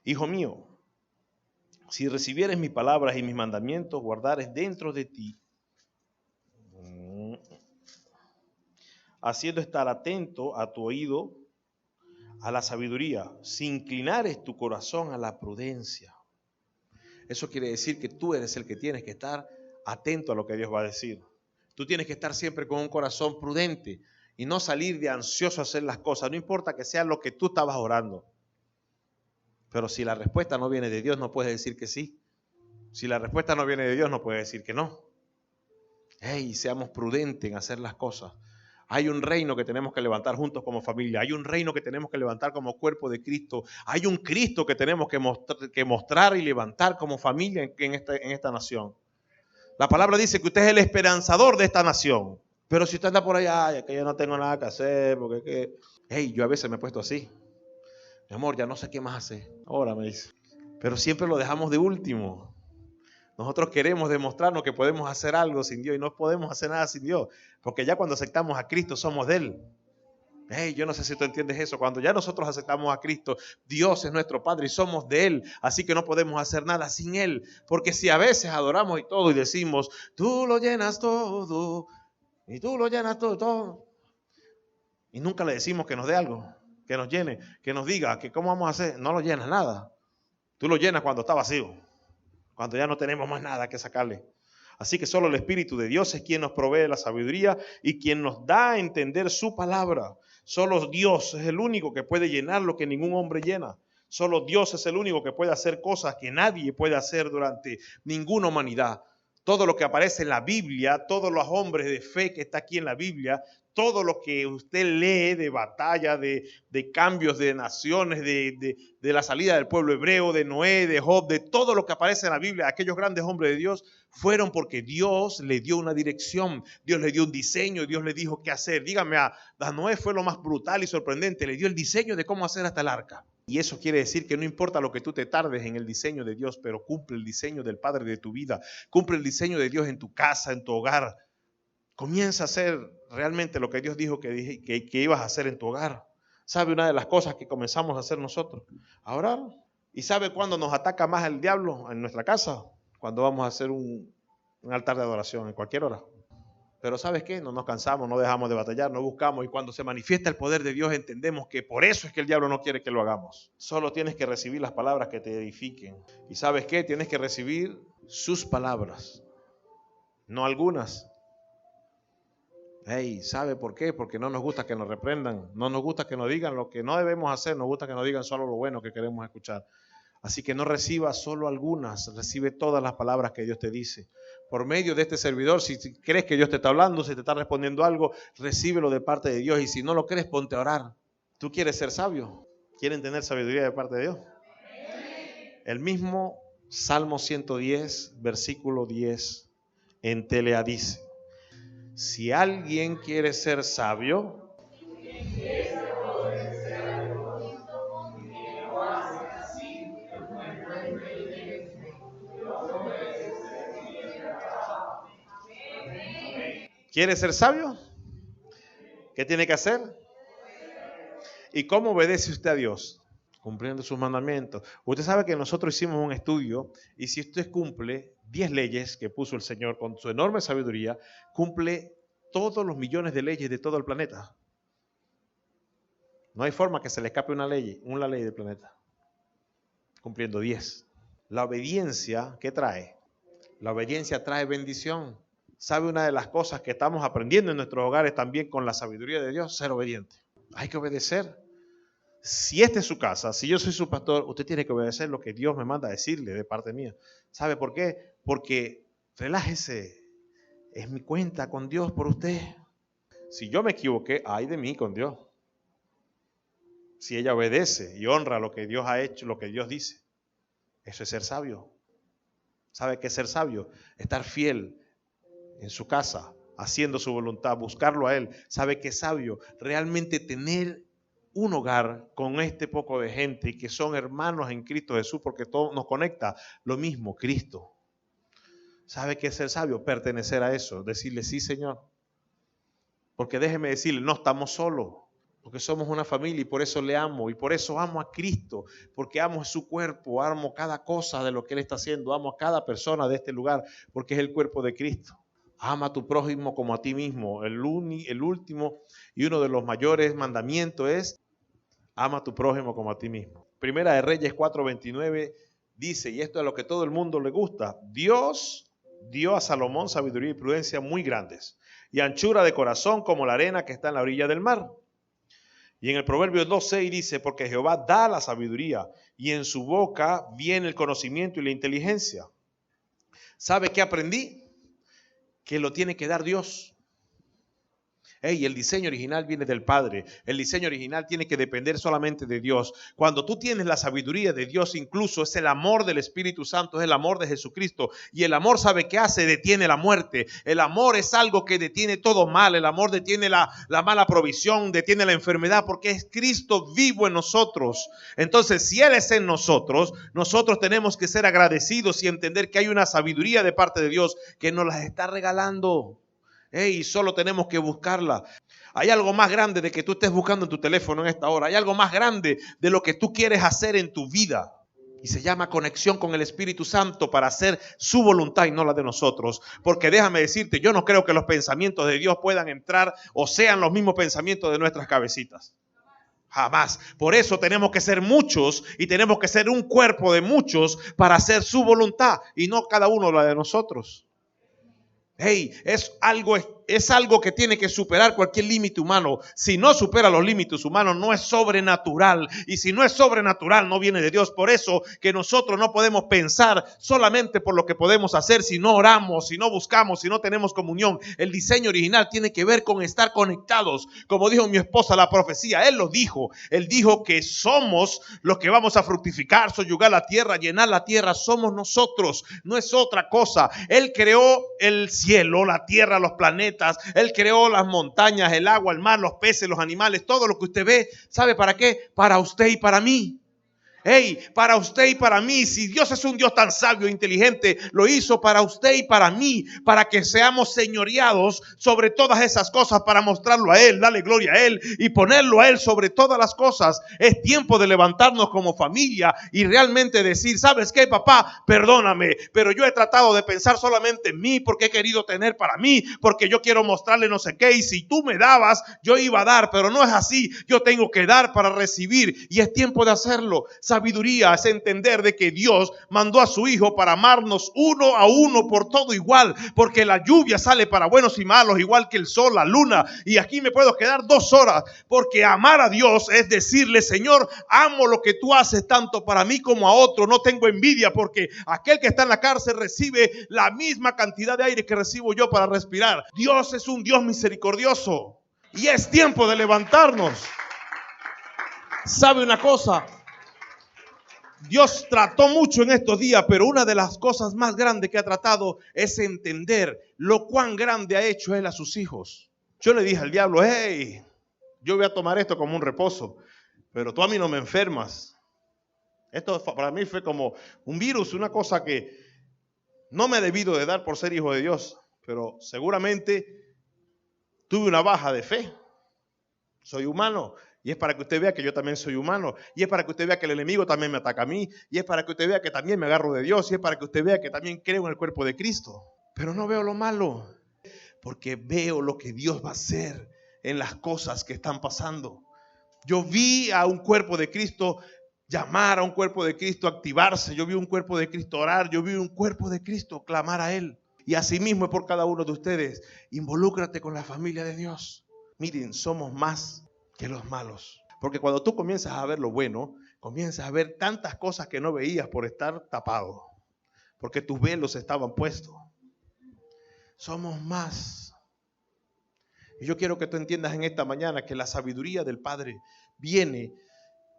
Hijo mío, si recibieres mis palabras y mis mandamientos, guardares dentro de ti, haciendo estar atento a tu oído, a la sabiduría, si inclinares tu corazón a la prudencia. Eso quiere decir que tú eres el que tienes que estar atento a lo que Dios va a decir. Tú tienes que estar siempre con un corazón prudente y no salir de ansioso a hacer las cosas. No importa que sea lo que tú estabas orando. Pero si la respuesta no viene de Dios, no puedes decir que sí. Si la respuesta no viene de Dios, no puedes decir que no. Hey, seamos prudentes en hacer las cosas. Hay un reino que tenemos que levantar juntos como familia. Hay un reino que tenemos que levantar como cuerpo de Cristo. Hay un Cristo que tenemos que mostrar y levantar como familia en esta nación. La palabra dice que usted es el esperanzador de esta nación. Pero si usted anda por allá, es que yo no tengo nada que hacer, porque que... Hey, yo a veces me he puesto así. Mi amor, ya no sé qué más hacer. Ahora me dice. Pero siempre lo dejamos de último. Nosotros queremos demostrarnos que podemos hacer algo sin Dios y no podemos hacer nada sin Dios. Porque ya cuando aceptamos a Cristo somos de Él. Hey, yo no sé si tú entiendes eso. Cuando ya nosotros aceptamos a Cristo, Dios es nuestro Padre y somos de Él. Así que no podemos hacer nada sin Él. Porque si a veces adoramos y todo y decimos, tú lo llenas todo y tú lo llenas todo. Y nunca le decimos que nos dé algo, que nos llene, que nos diga que cómo vamos a hacer. No lo llenas nada. Tú lo llenas cuando está vacío. Cuando ya no tenemos más nada que sacarle. Así que solo el Espíritu de Dios es quien nos provee la sabiduría y quien nos da a entender su palabra. Solo Dios es el único que puede llenar lo que ningún hombre llena. Solo Dios es el único que puede hacer cosas que nadie puede hacer durante ninguna humanidad. Todo lo que aparece en la Biblia, todos los hombres de fe que está aquí en la Biblia, todo lo que usted lee de batalla, de cambios de naciones, de la salida del pueblo hebreo, de Noé, de Job, de todo lo que aparece en la Biblia, aquellos grandes hombres de Dios, fueron porque Dios le dio una dirección, Dios le dio un diseño, Dios le dijo qué hacer. Dígame, a Noé fue lo más brutal y sorprendente, le dio el diseño de cómo hacer hasta el arca. Y eso quiere decir que no importa lo que tú te tardes en el diseño de Dios, pero cumple el diseño del Padre de tu vida, cumple el diseño de Dios en tu casa, en tu hogar. Comienza a hacer realmente lo que Dios dijo que ibas a hacer en tu hogar. ¿Sabe una de las cosas que comenzamos a hacer nosotros? A orar. ¿Y sabe cuándo nos ataca más el diablo en nuestra casa? Cuando vamos a hacer un altar de adoración, en cualquier hora. Pero ¿sabes qué? No nos cansamos, no dejamos de batallar, no buscamos. Y cuando se manifiesta el poder de Dios, entendemos que por eso es que el diablo no quiere que lo hagamos. Solo tienes que recibir las palabras que te edifiquen. ¿Y sabes qué? Tienes que recibir sus palabras, no algunas. Hey, ¿sabe por qué? Porque no nos gusta que nos reprendan, no nos gusta que nos digan lo que no debemos hacer, nos gusta que nos digan solo lo bueno que queremos escuchar. Así que no reciba solo algunas, recibe todas las palabras que Dios te dice. Por medio de este servidor, si crees que Dios te está hablando, si te está respondiendo algo, recíbelo de parte de Dios. Y si no lo crees, ponte a orar. ¿Tú quieres ser sabio? ¿Quieren tener sabiduría de parte de Dios? El mismo Salmo 110, versículo 10, en Telea dice: si alguien quiere ser sabio, ¿quiere ser sabio? ¿Qué tiene que hacer? ¿Y cómo obedece usted a Dios? Cumpliendo sus mandamientos. Usted sabe que nosotros hicimos un estudio y si usted cumple 10 leyes que puso el Señor con su enorme sabiduría, cumple todos los millones de leyes de todo el planeta. No hay forma que se le escape una ley del planeta. Cumpliendo 10. La obediencia, ¿qué trae? La obediencia trae bendición. ¿Sabe una de las cosas que estamos aprendiendo en nuestros hogares también con la sabiduría de Dios? Ser obediente. Hay que obedecer. Si esta es su casa, si yo soy su pastor, usted tiene que obedecer lo que Dios me manda a decirle de parte mía. ¿Sabe por qué? Porque relájese, es mi cuenta con Dios por usted. Si yo me equivoqué, ay de mí con Dios. Si ella obedece y honra lo que Dios ha hecho, lo que Dios dice, eso es ser sabio. ¿Sabe qué es ser sabio? Estar fiel en su casa, haciendo su voluntad, buscarlo a Él. ¿Sabe qué es sabio? Realmente tener un hogar con este poco de gente y que son hermanos en Cristo Jesús, porque todo nos conecta lo mismo, Cristo. ¿Sabe qué es ser sabio? Pertenecer a eso, decirle sí, Señor. Porque déjeme decirle, no estamos solos, porque somos una familia y por eso le amo y por eso amo a Cristo, porque amo su cuerpo, amo cada cosa de lo que Él está haciendo, amo a cada persona de este lugar, porque es el cuerpo de Cristo. Ama a tu prójimo como a ti mismo. El último y uno de los mayores mandamientos es ama a tu prójimo como a ti mismo. Primera de Reyes 4:29 dice, y esto es lo que todo el mundo le gusta, Dios dio a Salomón sabiduría y prudencia muy grandes y anchura de corazón como la arena que está en la orilla del mar. Y en el Proverbio 2:6 dice, porque Jehová da la sabiduría y en su boca viene el conocimiento y la inteligencia. ¿Sabe qué aprendí? Que lo tiene que dar Dios. El diseño original viene del Padre. El diseño original tiene que depender solamente de Dios. Cuando tú tienes la sabiduría de Dios, incluso es el amor del Espíritu Santo, es el amor de Jesucristo. Y el amor, ¿sabe qué hace? Detiene la muerte. El amor es algo que detiene todo mal. El amor detiene la mala provisión, detiene la enfermedad, porque es Cristo vivo en nosotros. Entonces, si Él es en nosotros, nosotros tenemos que ser agradecidos y entender que hay una sabiduría de parte de Dios que nos la está regalando. Y solo tenemos que buscarla. Hay algo más grande de que tú estés buscando en tu teléfono en esta hora. Hay algo más grande de lo que tú quieres hacer en tu vida. Y se llama conexión con el Espíritu Santo para hacer su voluntad y no la de nosotros. Porque déjame decirte, yo no creo que los pensamientos de Dios puedan entrar o sean los mismos pensamientos de nuestras cabecitas. Jamás. Por eso tenemos que ser muchos y tenemos que ser un cuerpo de muchos para hacer su voluntad y no cada uno la de nosotros. Es algo que tiene que superar cualquier límite humano. Si no supera los límites humanos, no es sobrenatural. Y si no es sobrenatural, no viene de Dios. Por eso que nosotros no podemos pensar solamente por lo que podemos hacer si no oramos, si no buscamos, si no tenemos comunión. El diseño original tiene que ver con estar conectados. Como dijo mi esposa, la profecía, Él lo dijo. Él dijo que somos los que vamos a fructificar, soyugar la tierra, llenar la tierra. Somos nosotros, no es otra cosa. Él creó el cielo, la tierra, los planetas. Él creó las montañas, el agua, el mar, los peces, los animales, todo lo que usted ve. ¿Sabe para qué? Para usted y para mí. Para usted y para mí. Si Dios es un Dios tan sabio e inteligente, lo hizo para usted y para mí, para que seamos señoreados sobre todas esas cosas, para mostrarlo a Él, darle gloria a Él y ponerlo a Él sobre todas las cosas. Es tiempo de levantarnos como familia y realmente decir, ¿sabes qué, papá? Perdóname, pero yo he tratado de pensar solamente en mí porque he querido tener para mí, porque yo quiero mostrarle no sé qué, y si tú me dabas, yo iba a dar, pero no es así. Yo tengo que dar para recibir y es tiempo de hacerlo. Sabiduría es entender de que Dios mandó a su Hijo para amarnos uno a uno por todo igual, porque la lluvia sale para buenos y malos, igual que el sol, la luna, y aquí me puedo quedar 2 horas, porque amar a Dios es decirle, Señor, amo lo que tú haces tanto para mí como a otro, no tengo envidia, porque aquel que está en la cárcel recibe la misma cantidad de aire que recibo yo para respirar. Dios es un Dios misericordioso y es tiempo de levantarnos. ¿Sabe una cosa? Dios trató mucho en estos días, pero una de las cosas más grandes que ha tratado es entender lo cuán grande ha hecho Él a sus hijos. Yo le dije al diablo, yo voy a tomar esto como un reposo, pero tú a mí no me enfermas. Esto para mí fue como un virus, una cosa que no me he debido de dar por ser hijo de Dios, pero seguramente tuve una baja de fe. Soy humano. Y es para que usted vea que yo también soy humano. Y es para que usted vea que el enemigo también me ataca a mí. Y es para que usted vea que también me agarro de Dios. Y es para que usted vea que también creo en el cuerpo de Cristo. Pero no veo lo malo, porque veo lo que Dios va a hacer en las cosas que están pasando. Yo vi a un cuerpo de Cristo llamar a un cuerpo de Cristo, activarse. Yo vi un cuerpo de Cristo orar. Yo vi un cuerpo de Cristo clamar a Él. Y así mismo es por cada uno de ustedes. Involúcrate con la familia de Dios. Miren, somos más que los malos. Porque cuando tú comienzas a ver lo bueno, comienzas a ver tantas cosas que no veías por estar tapado. Porque tus velos estaban puestos. Somos más. Y yo quiero que tú entiendas en esta mañana que la sabiduría del Padre viene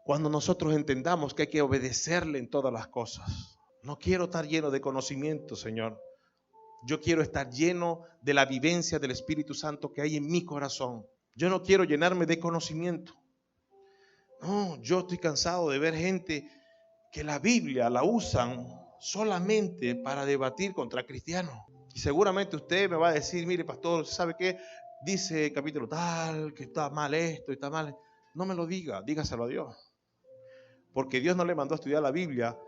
cuando nosotros entendamos que hay que obedecerle en todas las cosas. No quiero estar lleno de conocimiento, Señor. Yo quiero estar lleno de la vivencia del Espíritu Santo que hay en mi corazón. Yo no quiero llenarme de conocimiento. No, yo estoy cansado de ver gente que la Biblia la usan solamente para debatir contra cristianos. Y seguramente usted me va a decir, mire pastor, ¿sabe qué? Dice el capítulo tal, que está mal esto y está mal. No me lo diga, dígaselo a Dios. Porque Dios no le mandó a estudiar la Biblia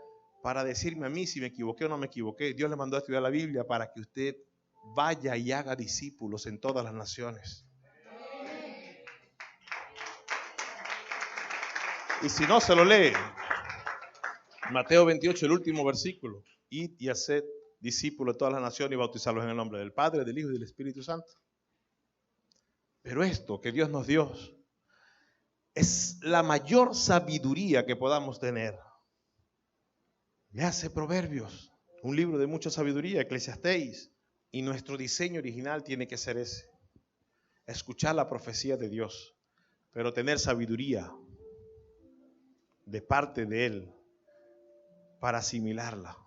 para decirme a mí si me equivoqué o no me equivoqué. Dios le mandó a estudiar la Biblia para que usted vaya y haga discípulos en todas las naciones. Y si no, se lo lee. Mateo 28, el último versículo. Id y haced discípulos de todas las naciones y bautizarlos en el nombre del Padre, del Hijo y del Espíritu Santo. Pero esto que Dios nos dio es la mayor sabiduría que podamos tener. Le hace Proverbios, un libro de mucha sabiduría, Eclesiastés. Y nuestro diseño original tiene que ser ese. Escuchar la profecía de Dios, pero tener sabiduría de parte de Él para asimilarla.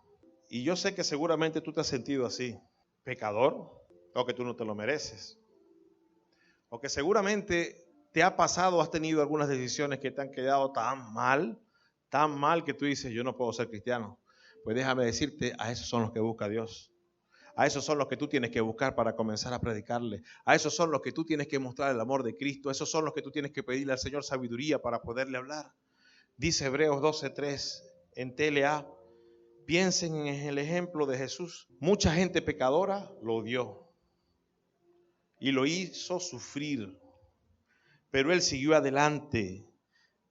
Y yo sé que seguramente tú te has sentido así, pecador, o que tú no te lo mereces. O que seguramente te ha pasado, has tenido algunas decisiones que te han quedado tan mal que tú dices, yo no puedo ser cristiano. Pues déjame decirte, a esos son los que busca Dios. A esos son los que tú tienes que buscar para comenzar a predicarle. A esos son los que tú tienes que mostrar el amor de Cristo. A esos son los que tú tienes que pedirle al Señor sabiduría para poderle hablar. Dice Hebreos 12:3 en TLA, piensen en el ejemplo de Jesús. Mucha gente pecadora lo odió y lo hizo sufrir, pero Él siguió adelante.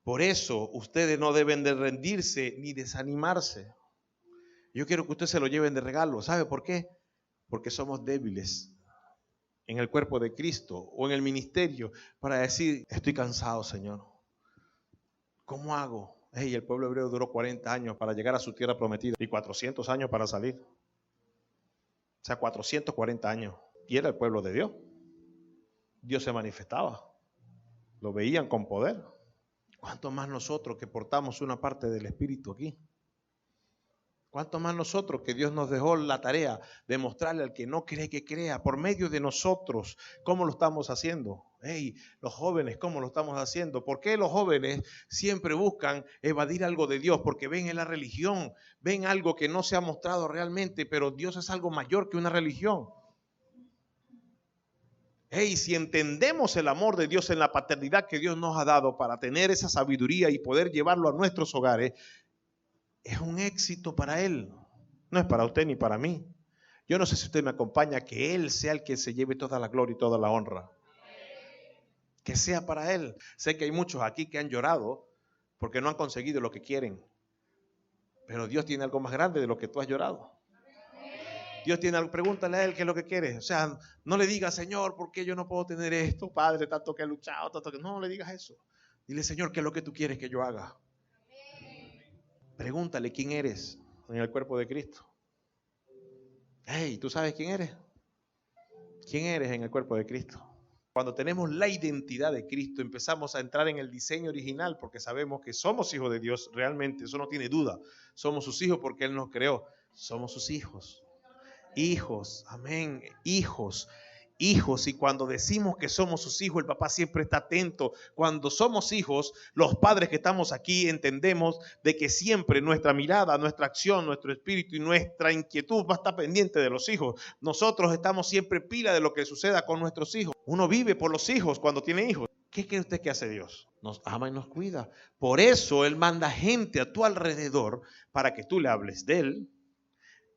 Por eso ustedes no deben de rendirse ni desanimarse. Yo quiero que ustedes se lo lleven de regalo. ¿Sabe por qué? Porque somos débiles en el cuerpo de Cristo o en el ministerio para decir, estoy cansado, Señor. ¿Cómo hago? Hey, el pueblo hebreo duró 40 años para llegar a su tierra prometida y 400 años para salir. O sea, 440 años. Y era el pueblo de Dios. Dios se manifestaba. Lo veían con poder. ¿Cuánto más nosotros que portamos una parte del Espíritu aquí? ¿Cuánto más nosotros que Dios nos dejó la tarea de mostrarle al que no cree que crea por medio de nosotros? ¿Cómo lo estamos haciendo? Hey, los jóvenes, ¿cómo lo estamos haciendo? ¿Por qué los jóvenes siempre buscan evadir algo de Dios? Porque ven en la religión, ven algo que no se ha mostrado realmente, pero Dios es algo mayor que una religión. Hey, si entendemos el amor de Dios en la paternidad que Dios nos ha dado para tener esa sabiduría y poder llevarlo a nuestros hogares, es un éxito para Él. No es para usted ni para mí. Yo no sé si usted me acompaña, que Él sea el que se lleve toda la gloria y toda la honra. Que sea para Él. Sé que hay muchos aquí que han llorado porque no han conseguido lo que quieren. Pero Dios tiene algo más grande de lo que tú has llorado. Dios tiene algo, pregúntale a Él qué es lo que quiere. O sea, no le digas, Señor, ¿por qué yo no puedo tener esto? Padre, tanto que he luchado, tanto que... No le digas eso. Dile, Señor, ¿qué es lo que tú quieres que yo haga? Pregúntale quién eres en el cuerpo de Cristo. Hey, ¿tú sabes quién eres? ¿Quién eres en el cuerpo de Cristo? Cuando tenemos la identidad de Cristo, empezamos a entrar en el diseño original porque sabemos que somos hijos de Dios realmente, eso no tiene duda. Somos sus hijos porque Él nos creó. Somos sus hijos. Hijos, amén, hijos. Hijos, y cuando decimos que somos sus hijos, el papá siempre está atento. Cuando somos hijos, los padres que estamos aquí entendemos de que siempre nuestra mirada, nuestra acción, nuestro espíritu y nuestra inquietud va a estar pendiente de los hijos. Nosotros estamos siempre pila de lo que suceda con nuestros hijos. Uno vive por los hijos cuando tiene hijos. ¿Qué cree usted que hace Dios? Nos ama y nos cuida. Por eso Él manda gente a tu alrededor para que tú le hables de Él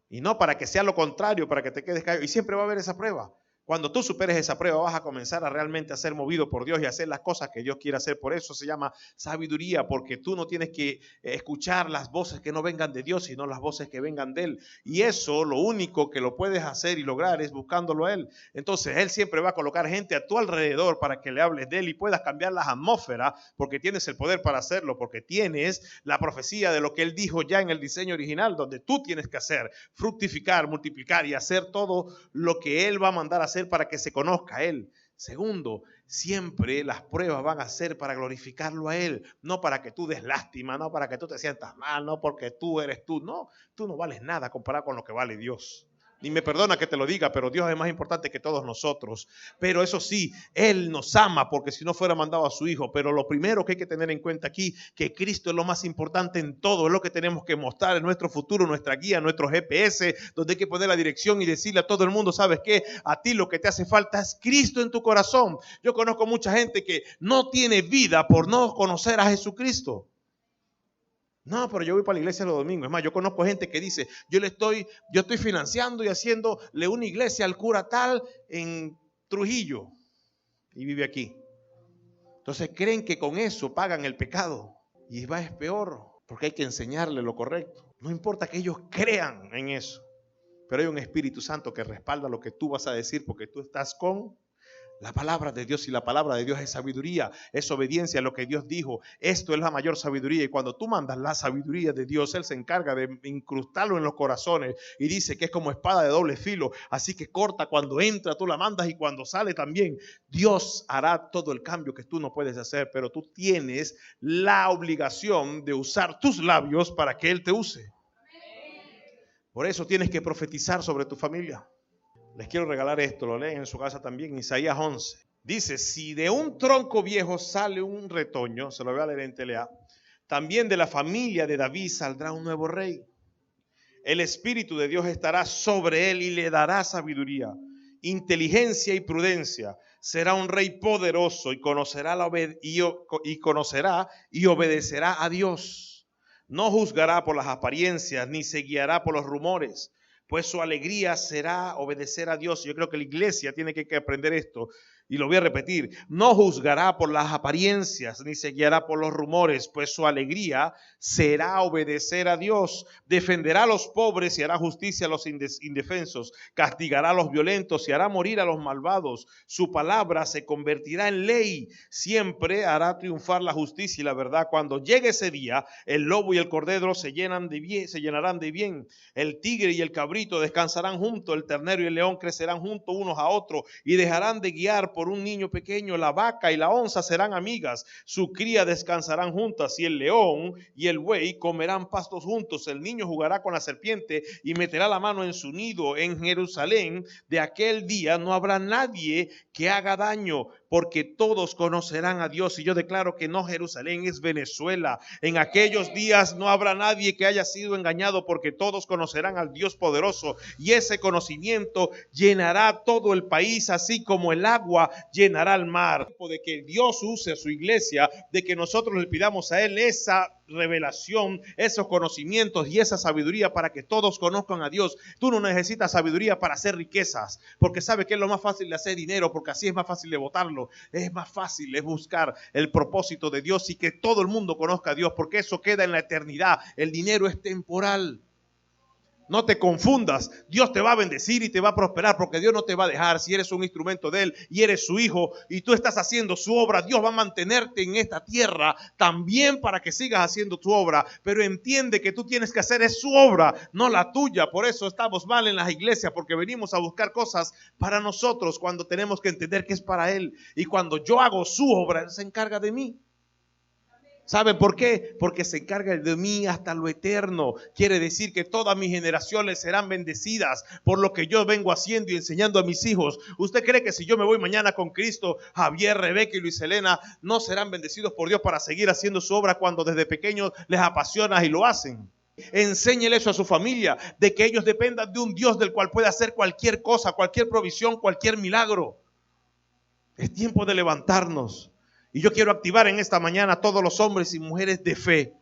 y no para que sea lo contrario, para que te quedes callado. Y siempre va a haber esa prueba. Cuando tú superes esa prueba vas a comenzar a realmente a ser movido por Dios y a hacer las cosas que Dios quiere hacer. Por eso se llama sabiduría, porque tú no tienes que escuchar las voces que no vengan de Dios, sino las voces que vengan de Él. Y eso lo único que lo puedes hacer y lograr es buscándolo a Él. Entonces Él siempre va a colocar gente a tu alrededor para que le hables de Él y puedas cambiar las atmósferas, porque tienes el poder para hacerlo, porque tienes la profecía de lo que Él dijo ya en el diseño original, donde tú tienes que hacer, fructificar, multiplicar y hacer todo lo que Él va a mandar a hacer para que se conozca a Él. Segundo, siempre las pruebas van a ser para glorificarlo a Él, no para que tú des lástima, no para que tú te sientas mal, no porque tú eres tú. No, tú no vales nada comparado con lo que vale Dios. Y me perdona que te lo diga, pero Dios es más importante que todos nosotros. Pero eso sí, Él nos ama, porque si no fuera mandado a su Hijo. Pero lo primero que hay que tener en cuenta aquí, que Cristo es lo más importante en todo, es lo que tenemos que mostrar en nuestro futuro, nuestra guía, nuestro GPS, donde hay que poner la dirección y decirle a todo el mundo, ¿sabes qué? A ti lo que te hace falta es Cristo en tu corazón. Yo conozco mucha gente que no tiene vida por no conocer a Jesucristo. No, pero yo voy para la iglesia los domingos. Es más, yo conozco gente que dice, yo estoy financiando y haciéndole una iglesia al cura tal en Trujillo y vive aquí. Entonces creen que con eso pagan el pecado y es peor, porque hay que enseñarle lo correcto. No importa que ellos crean en eso, pero hay un Espíritu Santo que respalda lo que tú vas a decir, porque tú estás con la palabra de Dios, y la palabra de Dios es sabiduría, es obediencia a lo que Dios dijo. Esto es la mayor sabiduría, y cuando tú mandas la sabiduría de Dios, Él se encarga de incrustarlo en los corazones y dice que es como espada de doble filo, así que corta cuando entra, tú la mandas, y cuando sale también. Dios hará todo el cambio que tú no puedes hacer, pero tú tienes la obligación de usar tus labios para que Él te use. Por eso tienes que profetizar sobre tu familia. Les quiero regalar esto, lo leen en su casa también, Isaías 11. Dice, si de un tronco viejo sale un retoño, se lo voy a leer en TLA, también de la familia de David saldrá un nuevo rey. El Espíritu de Dios estará sobre él y le dará sabiduría, inteligencia y prudencia. Será un rey poderoso y conocerá y obedecerá a Dios. No juzgará por las apariencias ni se guiará por los rumores, pues su alegría será obedecer a Dios. Yo creo que la iglesia tiene que aprender esto, y lo voy a repetir. No juzgará por las apariencias, ni se guiará por los rumores, pues su alegría será obedecer a Dios. Defenderá a los pobres y hará justicia a los indefensos. Castigará a los violentos y hará morir a los malvados. Su palabra se convertirá en ley. Siempre hará triunfar la justicia y la verdad. Cuando llegue ese día, el lobo y el cordero se llenarán de bien. El tigre y el cabrito descansarán juntos. El ternero y el león crecerán juntos unos a otros y dejarán de guiar por un niño pequeño. La vaca y la onza serán amigas, su cría descansarán juntas, y el león y el buey comerán pastos juntos. El niño jugará con la serpiente y meterá la mano en su nido. En Jerusalén de aquel día no habrá nadie que haga daño, porque todos conocerán a Dios. Y yo declaro que no Jerusalén, es Venezuela. En aquellos días no habrá nadie que haya sido engañado, porque todos conocerán al Dios poderoso, y ese conocimiento llenará todo el país, así como el agua llenará el mar. De que Dios use a su iglesia, de que nosotros le pidamos a Él esa revelación, esos conocimientos y esa sabiduría para que todos conozcan a Dios. Tú no necesitas sabiduría para hacer riquezas, porque sabes que es lo más fácil de hacer dinero, porque así es más fácil de botarlo. Es más fácil, es buscar el propósito de Dios y que todo el mundo conozca a Dios, porque eso queda en la eternidad. El dinero es temporal. No te confundas, Dios te va a bendecir y te va a prosperar, porque Dios no te va a dejar. Si eres un instrumento de Él y eres su hijo y tú estás haciendo su obra, Dios va a mantenerte en esta tierra también para que sigas haciendo tu obra. Pero entiende que tú tienes que hacer es su obra, no la tuya. Por eso estamos mal en las iglesias, porque venimos a buscar cosas para nosotros cuando tenemos que entender que es para Él. Y cuando yo hago su obra, Él se encarga de mí. ¿Saben por qué? Porque se encarga de mí hasta lo eterno. Quiere decir que todas mis generaciones serán bendecidas por lo que yo vengo haciendo y enseñando a mis hijos. ¿Usted cree que si yo me voy mañana con Cristo, Javier, Rebeca y Luis Elena no serán bendecidos por Dios para seguir haciendo su obra cuando desde pequeños les apasiona y lo hacen? Enséñele eso a su familia, de que ellos dependan de un Dios del cual puede hacer cualquier cosa, cualquier provisión, cualquier milagro. Es tiempo de levantarnos. Y yo quiero activar en esta mañana a todos los hombres y mujeres de fe,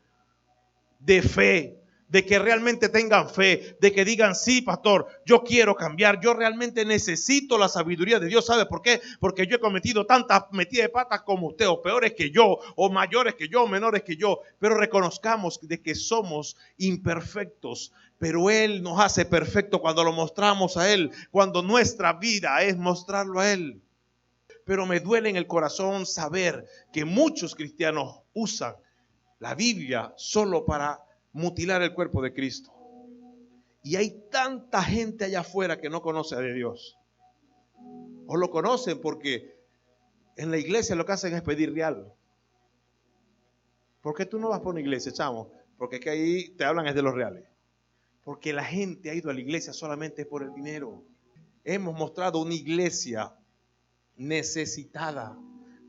de que realmente tengan fe, de que digan, sí, pastor, yo quiero cambiar, yo realmente necesito la sabiduría de Dios. ¿Sabe por qué? Porque yo he cometido tantas metidas de patas como usted, o peores que yo, o mayores que yo, o menores que yo, pero reconozcamos de que somos imperfectos, pero Él nos hace perfecto cuando lo mostramos a Él, cuando nuestra vida es mostrarlo a Él. Pero me duele en el corazón saber que muchos cristianos usan la Biblia solo para mutilar el cuerpo de Cristo. Y hay tanta gente allá afuera que no conoce a Dios. O lo conocen porque en la iglesia lo que hacen es pedir real. ¿Por qué tú no vas por una iglesia, chamo? Porque es que ahí te hablan es de los reales. Porque la gente ha ido a la iglesia solamente por el dinero. Hemos mostrado una iglesia necesitada.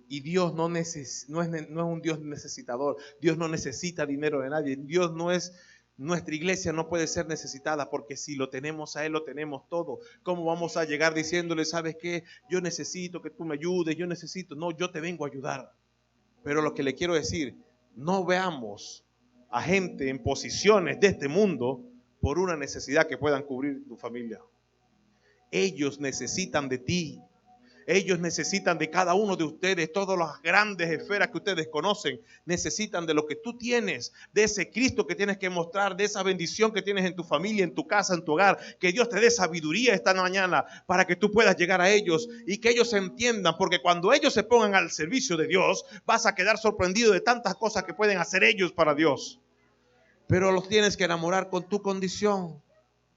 Y Dios no es un Dios necesitador. Dios no necesita dinero de nadie. Dios no es, nuestra iglesia no puede ser necesitada, porque si lo tenemos a Él, lo tenemos todo. ¿Cómo vamos a llegar diciéndole, sabes qué? Yo necesito que tú me ayudes, yo necesito. No, yo te vengo a ayudar. Pero lo que le quiero decir, no veamos a gente en posiciones de este mundo por una necesidad que puedan cubrir tu familia. Ellos necesitan de ti. Ellos necesitan de cada uno de ustedes. Todas las grandes esferas que ustedes conocen necesitan de lo que tú tienes, de ese Cristo que tienes que mostrar, de esa bendición que tienes en tu familia, en tu casa, en tu hogar. Que Dios te dé sabiduría esta mañana para que tú puedas llegar a ellos y que ellos entiendan, porque cuando ellos se pongan al servicio de Dios, vas a quedar sorprendido de tantas cosas que pueden hacer ellos para Dios. Pero los tienes que enamorar con tu condición.